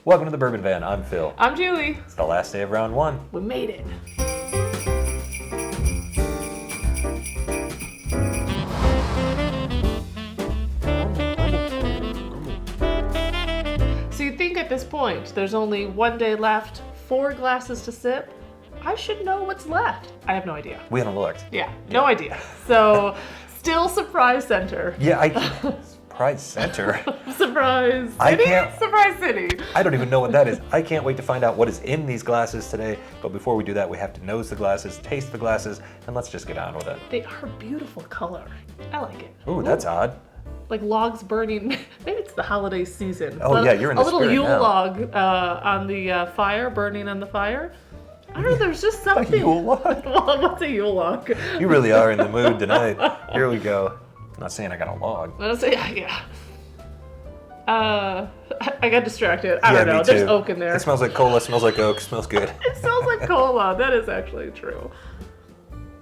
Welcome to the Bourbon Van. I'm Phil. I'm Julie. It's the last day of round one. We made it. So you think at this point, there's only one day left, 4 glasses to sip? I should know what's left. I have no idea. We haven't looked. Yeah, no idea. So, still surprise center. Yeah, Surprise Center. Surprise city? I can't- Surprise city. I don't even know what that is. I can't wait to find out what is in these glasses today. But before we do that, we have to nose the glasses, taste the glasses, and let's just get on with it. They are beautiful color. I like it. Ooh, that's odd. Like logs burning. Maybe it's the holiday season. Oh, But yeah, you're in the a little spirit Yule now. log on the fire, burning on the fire. I don't know, there's just something. Yule log? Well, what's a Yule log? You really are in the mood tonight. Here we go. I'm not saying I got a log. I don't say, yeah. I got distracted. I don't Yeah, know. me There's too. oak in there. It smells like cola, smells like oak, smells good. It smells like cola. That is actually true.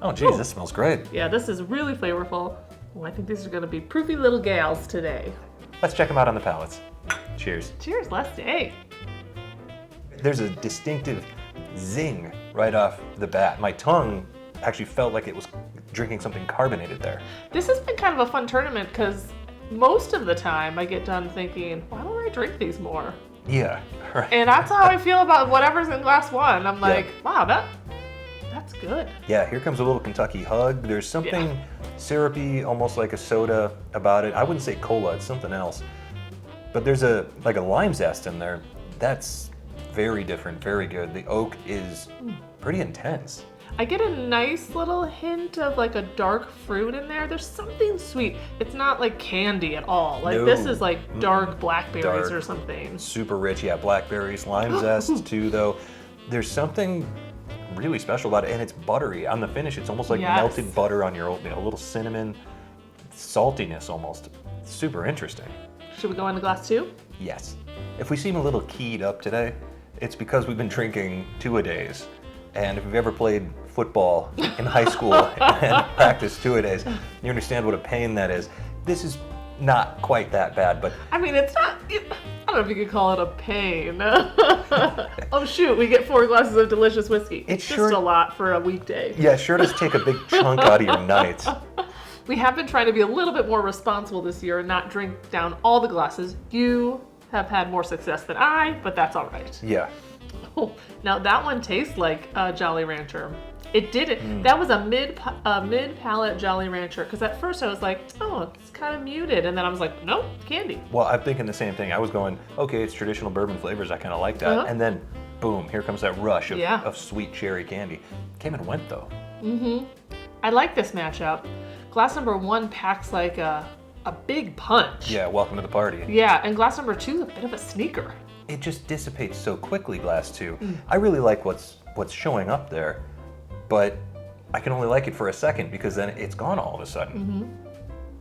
Oh, geez, this smells great. Yeah, this is really flavorful. Well, I think these are going to be proofy little gals today. Let's check them out on the palates. Cheers. Cheers, last day. There's a distinctive zing right off the bat. My tongue actually felt like it was drinking something carbonated there. This has been kind of a fun tournament because most of the time I get done thinking, why don't I drink these more? Yeah, right. And that's how I feel about whatever's in glass one. I'm like, wow, that's good. Yeah, here comes a little Kentucky hug. There's something syrupy, almost like a soda about it. I wouldn't say cola, it's something else. But there's a lime zest in there. That's very different, very good. The oak is pretty intense. I get a nice little hint of like a dark fruit in there. There's something sweet. It's not like candy at all. Like this is like dark blackberries or something. Super rich, yeah, blackberries, lime zest too, though. There's something really special about it, and it's buttery. On the finish, it's almost like melted butter on your oatmeal. A little cinnamon, saltiness almost. Super interesting. Should we go into glass 2? Yes. If we seem a little keyed up today, it's because we've been drinking 2-a-days. And if you've ever played football in high school and practiced 2-a-days, you understand what a pain that is. This is not quite that bad, but I mean, it's not, I don't know if you could call it a pain. Oh shoot, we get 4 glasses of delicious whiskey. It's just a lot for a weekday. yeah, sure does take a big chunk out of your night. We have been trying to be a little bit more responsible this year and not drink down all the glasses. You have had more success than I, but that's all right. Yeah. Oh, now that one tastes like Jolly Rancher. It didn't. That was a mid-palate Jolly Rancher. Because at first I was like, oh, it's kind of muted. And then I was like, nope, candy. Well, I'm thinking the same thing. I was going, okay, it's traditional bourbon flavors. I kind of like that. And then, boom, here comes that rush of sweet cherry candy. Came and went, though. Mm-hmm. I like this matchup. Glass number 1 packs like a big punch. Yeah, welcome to the party. Yeah, and glass number 2 is a bit of a sneaker. It just dissipates so quickly, glass 2. I really like what's showing up there, but I can only like it for a second because then it's gone all of a sudden.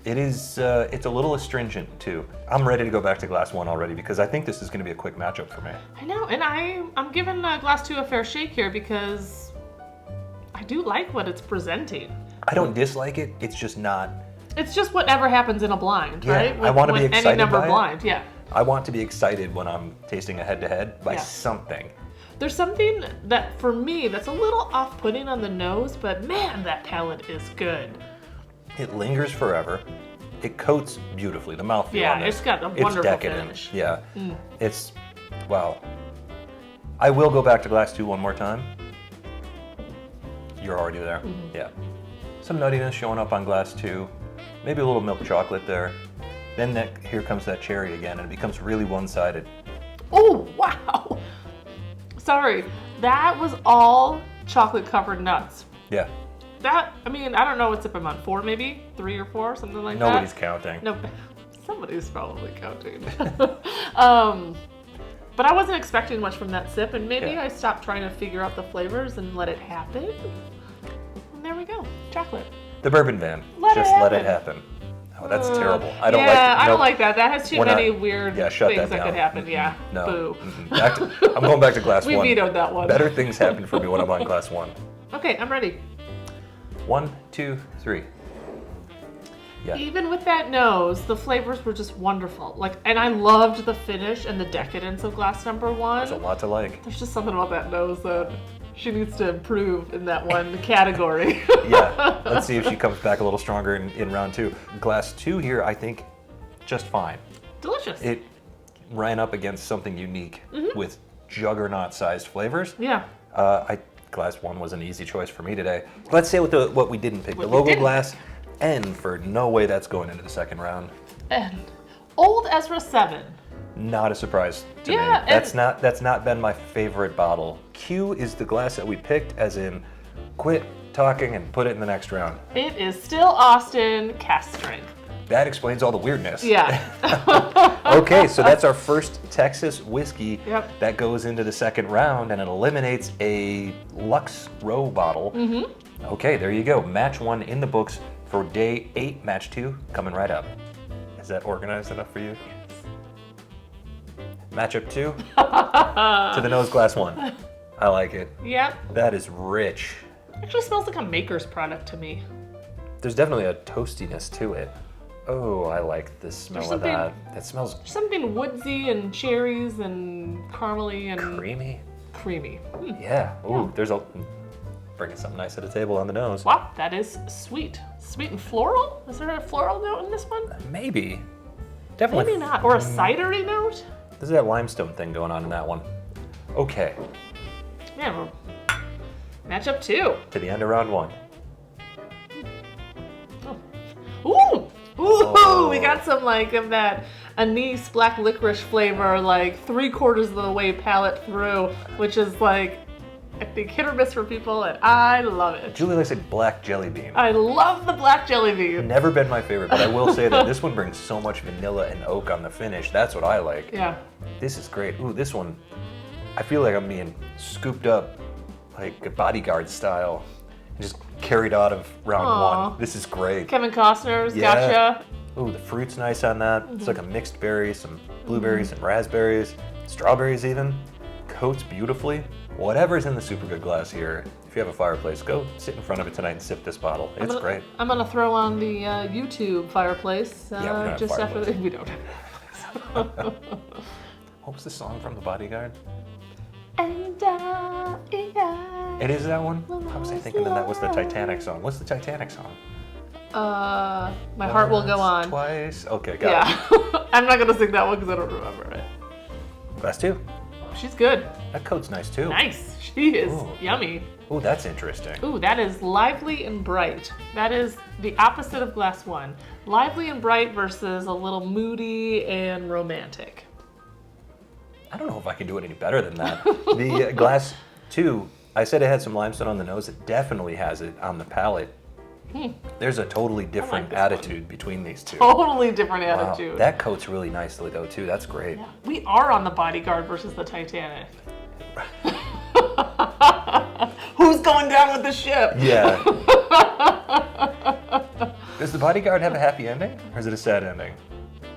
It is, it's a little astringent too. I'm ready to go back to glass 1 already because I think this is going to be a quick matchup for me. I know, and I'm giving glass 2 a fair shake here because I do like what it's presenting. I don't dislike it, it's just not. It's just whatever happens in a blind, Yeah, right? I want to be With excited any number by it. blind, yeah. I want to be excited when I'm tasting a head-to-head by something. There's something that, for me, that's a little off-putting on the nose, but man, that palate is good. It lingers forever. It coats beautifully. The mouthfeel on this, it's got a wonderful decadent. finish. Yeah, it's, wow. I will go back to glass 2 one more time. You're already there. Yeah. Some nuttiness showing up on glass 2. Maybe a little milk chocolate there. Then here comes that cherry again, and it becomes really one-sided. Oh, wow. Sorry, that was all chocolate-covered nuts. Yeah. That, I mean, I don't know what sip I'm on, 4 maybe? 3 or 4, something like Nobody's that? counting. No, somebody's probably counting. But I wasn't expecting much from that sip, and maybe I stopped trying to figure out the flavors and let it happen. And there we go, chocolate. The Bourbon Van. Let it happen. Oh, that's terrible. I don't yeah, like it. I don't like that. That has too We're many not- weird shut things that that could down. happen. Yeah. No. Boo. I'm going back to glass 1. We vetoed that one. Better things happen for me when I'm on glass 1. Okay, I'm ready. 1, 2, 3. Yeah. Even with that nose, the flavors were just wonderful. Like, and I loved the finish and the decadence of glass number 1. There's a lot to like. There's just something about that nose that she needs to improve in that one category. Yeah, let's see if she comes back a little stronger in round 2. Glass 2 here, I think, just fine. Delicious. It ran up against something unique with juggernaut-sized flavors. Yeah. Glass 1 was an easy choice for me today. Let's say with what we didn't pick. The What we logo didn't. glass, and for no way that's going into the second round. And Old Ezra 7. Not a surprise to Yeah, me. That's not been my favorite bottle. Q is the glass that we picked, as in quit talking and put it in the next round. It is still Austin Cask Strength. That explains all the weirdness. Yeah. Okay, so that's our first Texas whiskey Yep. that goes into the second round, and it eliminates a Lux Row bottle. Okay, there you go. Match 1 in the books for day 8. Match 2 coming right up. Is that organized enough for you? Matchup 2 to the nose, glass 1. I like it. Yep. That is rich. Actually smells like a maker's product to me. There's definitely a toastiness to it. Oh, I like the smell There's of that. That smells Something woodsy and cherries and caramely and creamy. creamy. Yeah. Ooh, there's a bringing something nice to the table on the nose. Wow, that is sweet. Sweet and floral? Is there a floral note in this one? Maybe. Definitely. Maybe not. Or a cidery note? There's that limestone thing going on in that one. Okay, Yeah, well, matchup 2. to the end of round 1. Ooh! Ooh! Oh. We got some like of that anise black licorice flavor, like 3/4 of the way palate through, which is like, I think, hit or miss for people, and I love it. Julie likes a black jelly bean. I love the black jelly bean. Never been my favorite, but I will say that this one brings so much vanilla and oak on the finish. That's what I like. Yeah. This is great. Ooh, this one, I feel like I'm being scooped up like a bodyguard style and just carried out of round Aw. 1. This is great. Kevin Costner's Yeah. gotcha. Ooh, the fruit's nice on that. It's like a mixed berry, some blueberries, some raspberries, strawberries even. Coats beautifully. Whatever's in the super good glass here, if you have a fireplace, go sit in front of it tonight and sip this bottle. It's great. I'm gonna throw on the YouTube fireplace we don't have just after fireplace. we don't have. What was the song from The Bodyguard? And It is that one? How was I thinking that was the Titanic song? What's the Titanic song? my heart will go Once, on. Twice. Okay, got it. Yeah. I'm not gonna sing that one because I don't remember it. Glass 2. She's good. That coat's nice too. Nice. She is Ooh. yummy. Ooh, that's interesting. Ooh, that is lively and bright. That is the opposite of glass 1. Lively and bright versus a little moody and romantic. I don't know if I can do it any better than that. The glass 2, I said it had some limestone on the nose. It definitely has it on the palate. There's a totally different this one. attitude between these two. Totally different Wow, attitude. that coats really nicely though too. That's great. Yeah. We are on the Bodyguard versus the Titanic. Who's going down with the ship? Yeah. Does the Bodyguard have a happy ending, or is it a sad ending?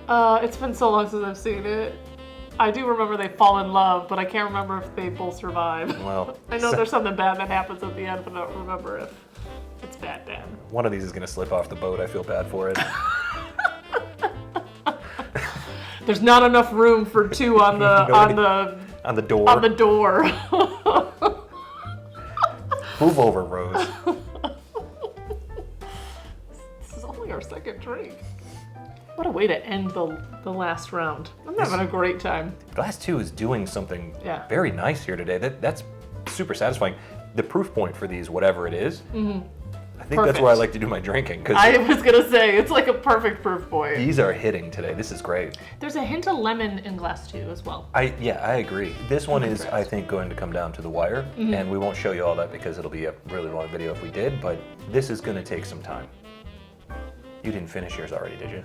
It's been so long since I've seen it. I do remember they fall in love, but I can't remember if they both survive. Well, I know there's something bad that happens at the end, but I don't remember if it's bad. one of these is gonna slip off the boat. I feel bad for it. There's not enough room for 2 on the On the door. on the door. Move over, Rose. This is only our second drink. What a way to end the last round. I'm having a great time. Glass 2 is doing something Yeah. very nice here today. That's super satisfying. The proof point for these, whatever it is, I think that's where I Perfect. like to do my drinking, because I was gonna say, it's like a perfect proof point. these are hitting today. This is great. There's a hint of lemon in glass 2 as well. I agree. This one is, impressed. I think, going to come down to the wire, and we won't show you all that because it'll be a really long video if we did, but this is going to take some time. You didn't finish yours already, did you?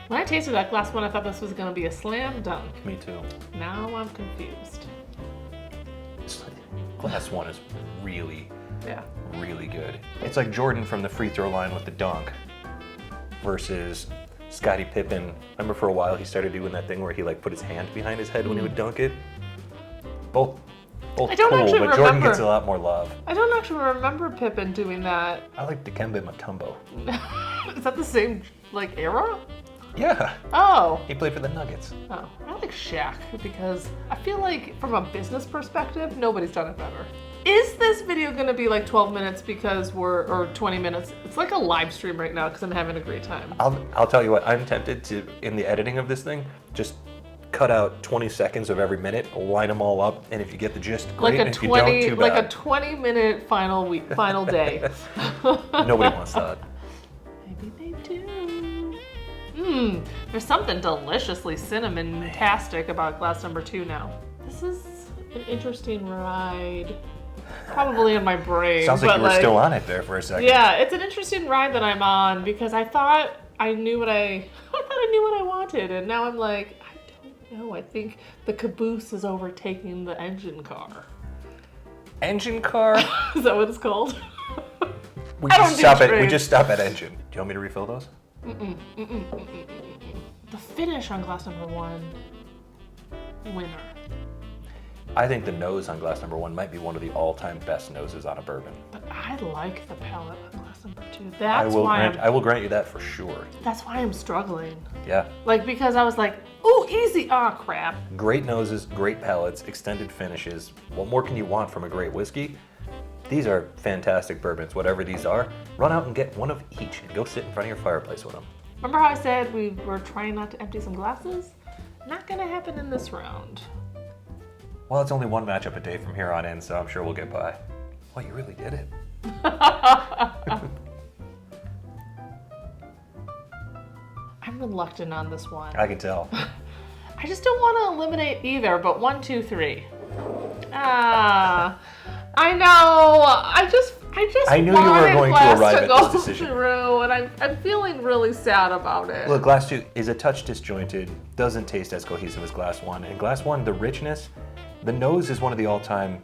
When I tasted that glass 1, I thought this was gonna be a slam dunk. Me too. Now I'm confused. Glass 1 is really, Yeah. really good. It's like Jordan from the free throw line with the dunk versus Scottie Pippen. Remember for a while he started doing that thing where he like put his hand behind his head when he would dunk it? Both I don't cool, actually but Jordan remember. gets a lot more love. I don't actually remember Pippen doing that. I like Dikembe Mutombo. Is that the same, like, era? Yeah. Oh. He played for the Nuggets. Oh, I like Shaq because I feel like from a business perspective, nobody's done it better. Is this video gonna be like 12 minutes because or 20 minutes? It's like a live stream right now because I'm having a great time. I'll tell you what, I'm tempted to, in the editing of this thing, just cut out 20 seconds of every minute, line them all up, and if you get the gist, great. Like If you don't, too bad. like a 20-minute final day. Nobody wants that. Maybe they do. There's something deliciously cinnamon-tastic about glass number 2 now. This is an interesting ride. Probably in my brain. Sounds like you were still on it there for a second. Yeah, it's an interesting ride that I'm on because I thought I knew what I wanted, and now I'm like, I don't know. I think the caboose is overtaking the engine car. Engine car? Is that what it's called? We just stop at engine. Do you want me to refill those? The finish on glass number 1, winner. I think the nose on glass number 1 might be one of the all-time best noses on a bourbon. But I like the palate on glass number 2. I will grant you that for sure. That's why I'm struggling. Yeah. Like, because I was like, ooh, easy. Oh, crap. Great noses, great palates, extended finishes. What more can you want from a great whiskey? These are fantastic bourbons, whatever these are. Run out and get one of each and go sit in front of your fireplace with them. Remember how I said we were trying not to empty some glasses? Not gonna happen in this round. Well, it's only one matchup a day from here on in, so I'm sure we'll get by. Well, you really did it. I'm reluctant on this one. I can tell. I just don't want to eliminate either, but 1, 2, 3. I know. I knew you were going to arrive at this decision. Through, and I'm feeling really sad about it. Look, glass 2 is a touch disjointed, doesn't taste as cohesive as glass 1. And glass 1, the richness, the nose is one of the all-time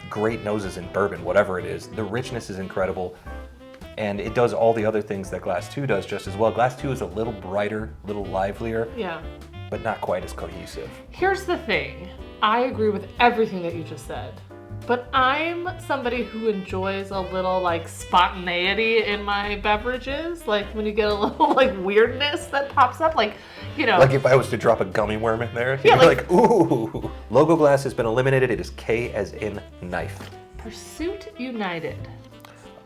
great noses in bourbon, whatever it is. The richness is incredible, and it does all the other things that glass 2 does just as well. Glass 2 is a little brighter, a little livelier, yeah, but not quite as cohesive. Here's the thing. I agree with everything that you just said. But I'm somebody who enjoys a little like spontaneity in my beverages. Like when you get a little like weirdness that pops up, like, you know. Like if I was to drop a gummy worm in there, you'd be like, ooh. Logo glass has been eliminated. It is K as in knife. Pursuit United.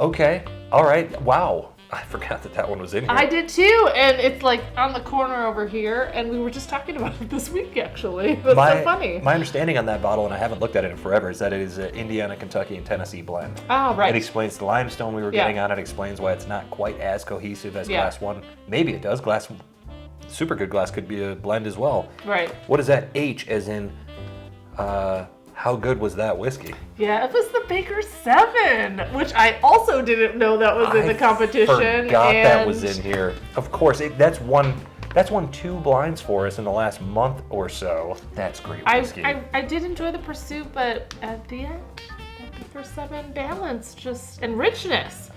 Okay. All right. Wow. I forgot that one was in here. I did too, and it's like on the corner over here, and we were just talking about it this week, actually. That's so funny. My understanding on that bottle, and I haven't looked at it in forever, is that it is an Indiana, Kentucky, and Tennessee blend. Oh, right. It explains the limestone we were getting on it, explains why it's not quite as cohesive as glass 1. Maybe it does. Super good glass could be a blend as well. Right. What is that H as in, how good was that whiskey? Yeah, it was the Baker 7, which I also didn't know that was in the competition. I forgot that was in here. Of course, that's won 2 blinds for us in the last month or so. That's great whiskey. I did enjoy the Pursuit, but at the end, that Baker 7 balance and richness.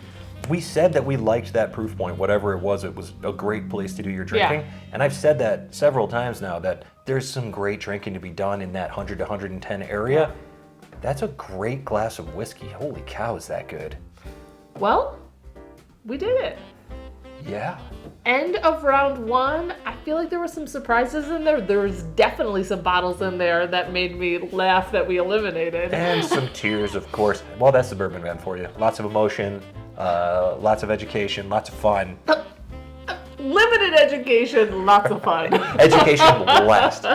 We said that we liked that proof point, whatever it was a great place to do your drinking. Yeah. And I've said that several times now, that there's some great drinking to be done in that 100 to 110 area. That's a great glass of whiskey. Holy cow, is that good? Well, we did it. Yeah. End of round 1. I feel like there were some surprises in there. There was definitely some bottles in there that made me laugh that we eliminated. And some tears, of course. Well, that's the bourbon man for you. Lots of emotion, lots of education, lots of fun. Limited education, lots of fun. Education will last.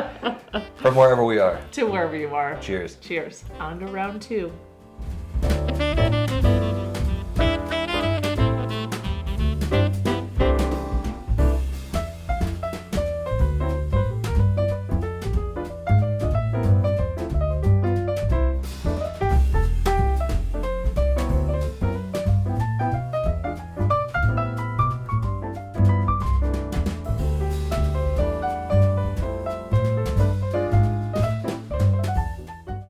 From wherever we are. To wherever you are. Cheers. Cheers. On to round 2.